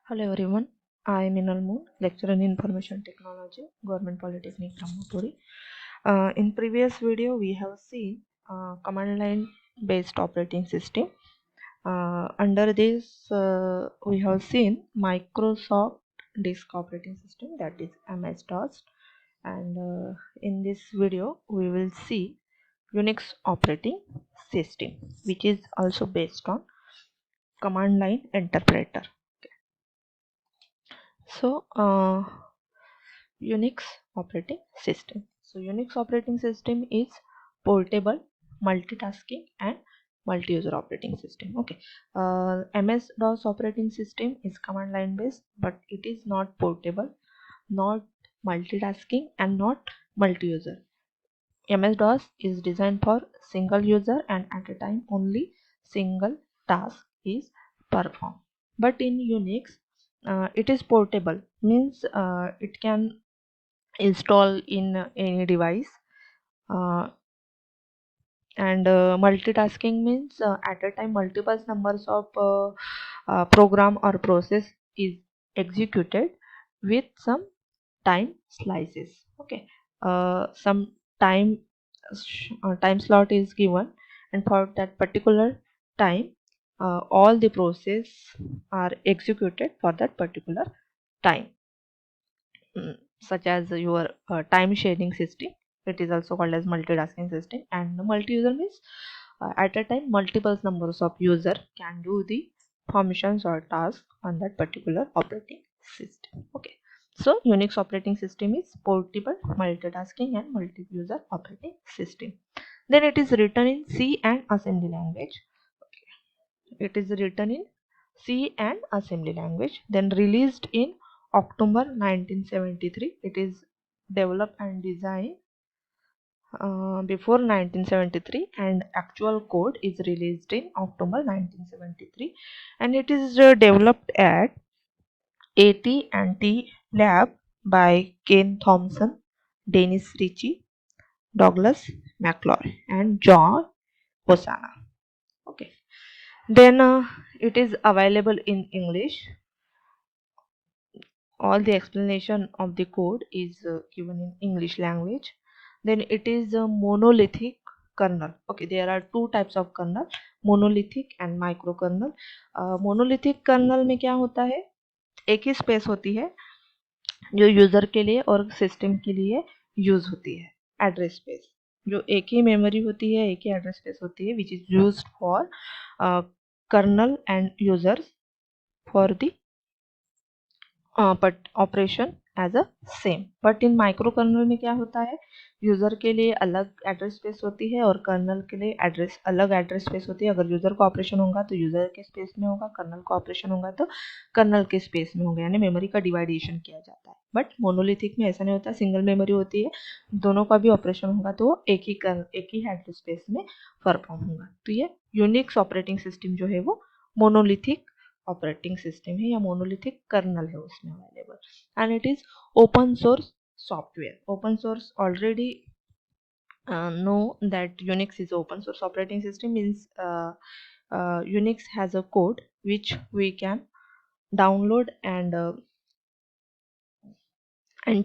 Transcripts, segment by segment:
Hello everyone, I am Minal Moon, lecturer in Information Technology, Government Polytechnic Brahmapuri. In previous video, we have seen command line based operating system. Under this, we have seen Microsoft Disk Operating System, that is MS-DOS. And in this video, we will see Unix operating system, which is also based on command line interpreter. So Unix operating system. So Unix operating system is portable, multitasking and multi-user operating system. Okay, MS-DOS operating system is command line based, but it is not portable, not multitasking and not multi-user. MS-DOS is designed for single user and at a time only single task is performed. But in Unix, it is portable, means it can install in any device, uh, and multitasking means at a time multiple numbers of program or process is executed with some time slices. Okay, some time slot is given, and for that particular time all the process are executed for that particular time. Such as your time sharing system, it is also called as multitasking system. And multi-user means at a time multiple numbers of user can do the functions or tasks on that particular operating system. Okay, so Unix operating system is portable, multitasking and multi-user operating system. Then it is written in C and assembly language. It is written in C and assembly language, then released in October 1973. It is developed and designed before 1973, and actual code is released in October 1973, and it is developed at AT&T Lab by Ken Thompson, Dennis Ritchie, Douglas McClure and John Osana. Okay, then it is available in English. All the explanation of the code is given in English language. Then it is a monolithic kernel. Okay, there are two types of kernel, monolithic and microkernel. monolithic kernel में क्या होता है, एक ही space होती है जो user के लिए और सिस्टम के लिए यूज होती है, एड्रेस स्पेस, जो एक ही मेमोरी होती है, एक ही एड्रेस स्पेस होती है, which is used for kernel and users for the but operation as a same. But in micro kernel में क्या होता है, यूज़र के लिए अलग एड्रेस स्पेस होती है और कर्नल के लिए अलग एड्रेस स्पेस होती है. अगर यूज़र का ऑपरेशन होगा तो यूज़र के स्पेस में होगा, कर्नल का ऑपरेशन होगा तो कर्नल के स्पेस में होगा, यानी मेमोरी का डिवाइडेशन किया जाता है. बट मोनोलिथिक में ऐसा नहीं होता, सिंगल मेमोरी होती है, दोनों का भी ऑपरेशन होगा तो एक ही एड्रेस स्पेस में परफॉर्म होगा. तो ये यूनिक्स ऑपरेटिंग सिस्टम जो है वो मोनोलिथिक ऑपरेटिंग सिस्टम है या मोनोलिथिक कर्नल है उसमें available. And it is open source software. Open source already know that Unix is open source operating system, means Unix has a code which we can download and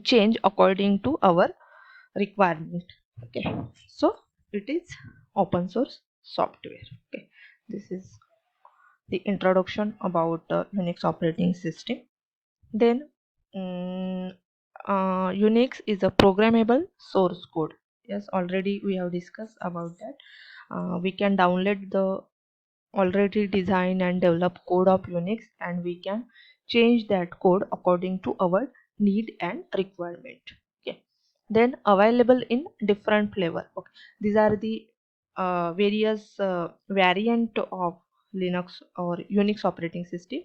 change according to our requirement. Okay, so it is open source software. Okay, this is the introduction about Unix operating system. Then Unix is a programmable source code. Yes, already we have discussed about that. We can download the already designed and developed code of Unix, and we can change that code according to our need and requirement. Okay, then available in different flavor. Okay, these are the various variant of Linux or Unix operating system,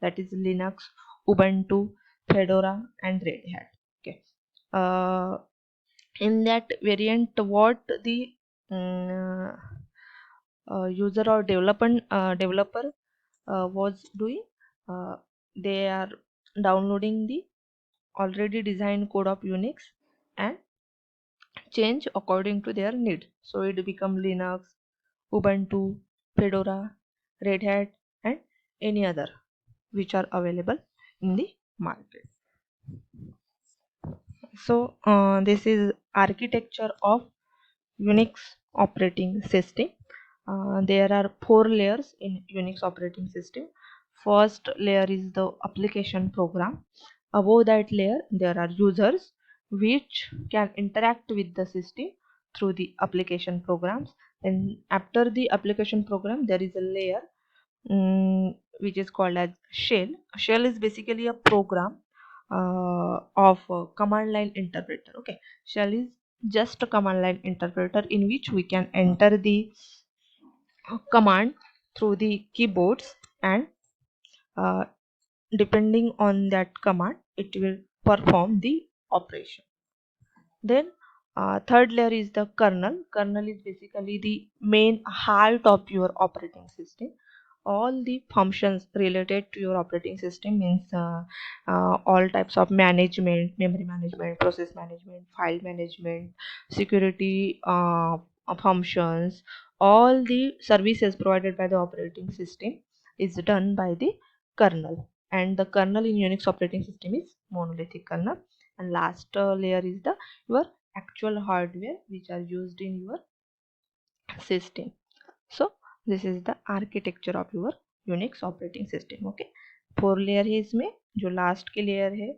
that is Linux, Ubuntu, Fedora and Red Hat. Okay, in that variant what the um, user or developer was doing, they are downloading the already designed code of Unix and change according to their need. So it become Linux, Ubuntu, Fedora, Red Hat and any other which are available in the market. So this is architecture of Unix operating system. There are 4 layers in Unix operating system. First layer is the application program. Above that layer there are users which can interact with the system through the application programs. And after the application program there is a layer which is called as shell. Shell is basically a program of a command line interpreter. Okay, shell is just a command line interpreter in which we can enter the command through the keyboards, and uh, depending on that command it will perform the operation. Then third layer is the kernel. Kernel is basically the main heart of your operating system. All the functions related to your operating system means all types of management, memory management, process management, file management, security functions, all the services provided by the operating system is done by the kernel. And the kernel in Unix operating system is monolithic kernel. And last layer is the your actual hardware which are used in your system. So this is the architecture of your Unix operating system. Okay, 4 layer है इसमें. जो last के layer है,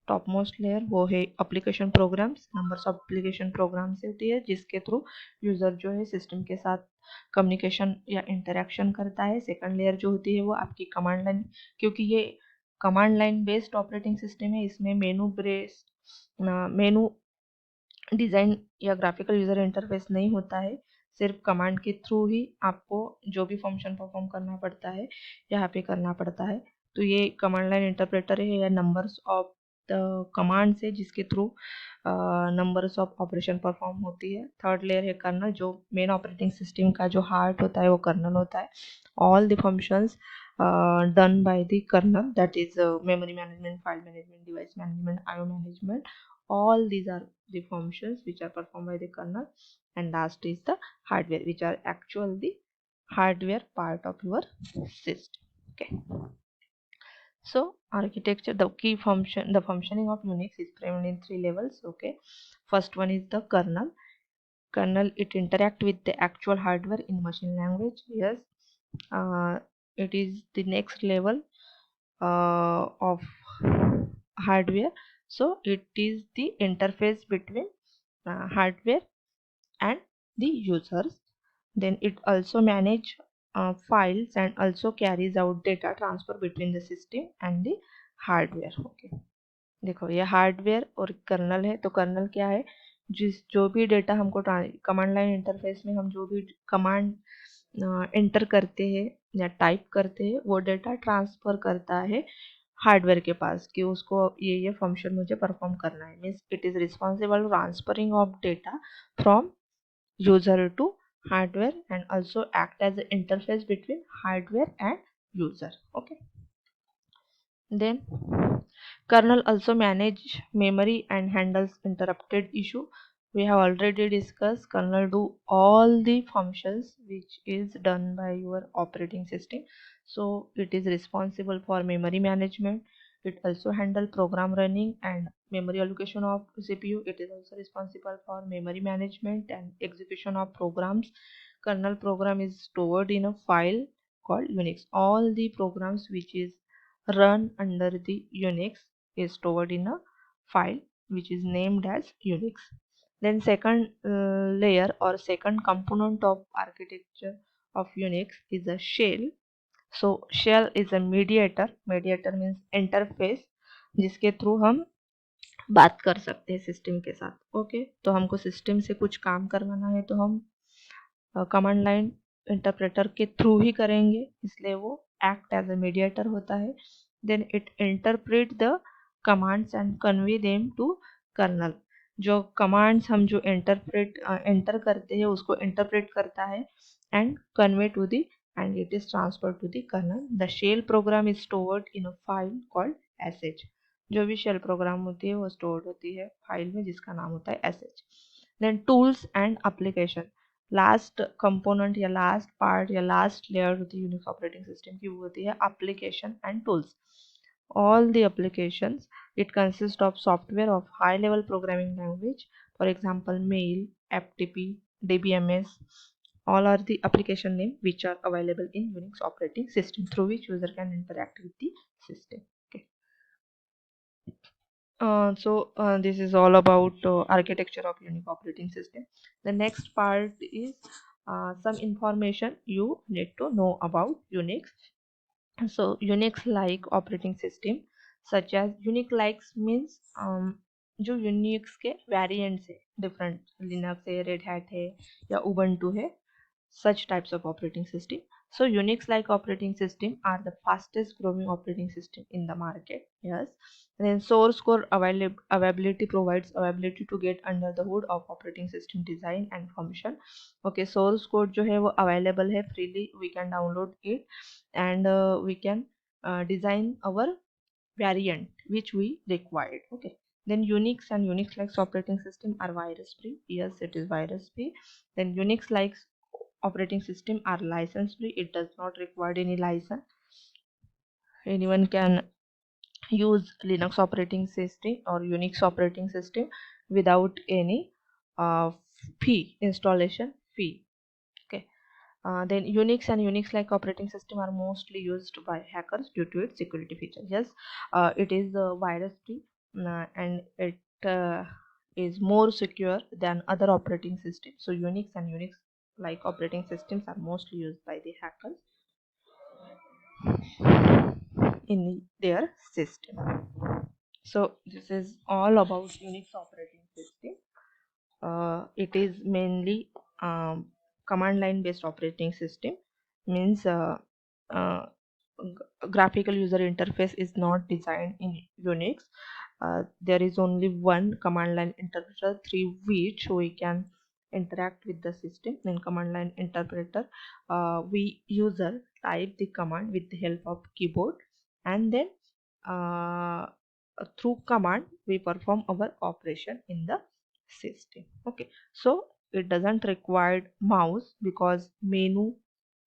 top most layer, वो है application programs. Numbers of application programs होती है जिसके थ्रू यूज़र जो है सिस्टम के साथ कम्युनिकेशन या इंटरेक्शन करता है. सेकंड लेयर जो होती है वो आपकी कमांड लाइन, क्योंकि ये command line based operating system है, इसमें मेनू डिज़ाइन या ग्राफिकल यूज़र इंटरफेस नहीं होता है. सिर्फ कमांड के थ्रू ही आपको जो भी फंक्शन परफॉर्म करना पड़ता है यहाँ पे करना पड़ता है. तो ये कमांड लाइन इंटरप्रेटर है या नंबर्स ऑफ द कमांड से जिसके through numbers of operation perform होती है. थर्ड लेयर है कर्नल, जो मेन ऑपरेटिंग सिस्टम का जो हार्ट होता है वो कर्नल होता है. All the functions done by the kernel, that is memory management, file management, device management, IO management, all these are the functions which are performed by the kernel. And last is the hardware, which are actual the hardware part of your system. Okay, so architecture, the key function, the functioning of Unix is framed in 3 levels. Okay, first one is the kernel. Kernel, it interact with the actual hardware in machine language. Yes, it is the next level of hardware. So it is the interface between hardware and the users. Then it also manage files and also carries out data transfer between the system and the hardware. Okay, देखो ये hardware और colonel है. तो colonel क्या है, जो भी data हमको कमांड लाइन इंटरफेस में हम जो भी कमांड एंटर करते हैं या टाइप करते हैं वो डेटा ट्रांसफ़र करता है हार्डवेयर के पास कि उसको ये फंक्शन मुझे परफॉर्म करना है. Means it is responsible transferring of data from user to hardware and also act as an interface between hardware and user. Okay, then kernel also manage memory and handles interrupted issue. We have already discussed kernel do all the functions which is done by your operating system. So it is responsible for memory management. It also handle program running and memory allocation of CPU. It is also responsible for memory management and execution of programs. Kernel program is stored in a file called Unix. All the programs which is run under the Unix is stored in a file which is named as Unix. Then second layer or second component of architecture of Unix is a shell. So shell is a mediator. Mediator means interface जिसके through हम बात कर सकते हैं system के साथ. Okay, तो हमको सिस्टम से कुछ काम करवाना है तो हम कमांड लाइन इंटरप्रेटर के थ्रू ही करेंगे, इसलिए वो एक्ट एज अ मीडिएटर होता है. Then it interpret the commands and convey them to kernel. जो कमांड्स हम जो एंटर करते हैं उसको इंटरप्रेट करता है and convey to the and it is transfer to the kernel. The shell program is stored in a file called sh. जो भी शेल प्रोग्राम होती है वो स्टोर्ड होती है फाइल में जिसका नाम होता है sh. Then tools and application, last component या लास्ट पार्ट या लास्ट लेयर होती है यूनिक्स ऑपरेटिंग सिस्टम की, वो होती है application and tools. all the applications. It consists of software of high level programming language, for example mail, ftp, dbms. All are the application name which are available in Unix operating system, through which user can interact with the system. Okay. This is all about architecture of Unix operating system. The next part is some information you need to know about Unix. So Unix like operating system, such as Unix likes means जो Unix के variants है different, Linux है, Red Hat है या Ubuntu है, such types of operating system. So Unix like operating system are the fastest growing operating system in the market. Yes. And then source code availability provides availability to get under the hood of operating system design and function. Okay, source code जो है वो available है freely, we can download it and we can design our variant which we required. Okay, then Unix and Unix like operating system are virus free. Yes, it is virus free. Then Unix like operating system are license free. It does not require any license. Anyone can use Linux operating system or Unix operating system without any installation fee. Okay. Then Unix and Unix like operating system are mostly used by hackers due to its security features. Yes, it is virus free and it is more secure than other operating systems. So Unix and Unix like operating systems are mostly used by the hackers in their system. So this is all about Unix operating system. It is mainly command line based operating system, means uh, graphical user interface is not designed in Unix. There is only one command line interpreter through which we can interact with the system. In command line interpreter, we user type the command with the help of keyboard, and then uh, through command we perform our operation in the system. Okay, so it doesn't require mouse because menu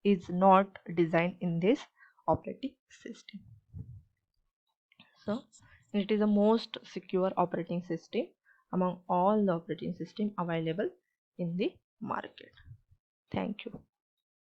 is not designed in this operating system. So it is the most secure operating system among all the operating system available in the market. Thank you.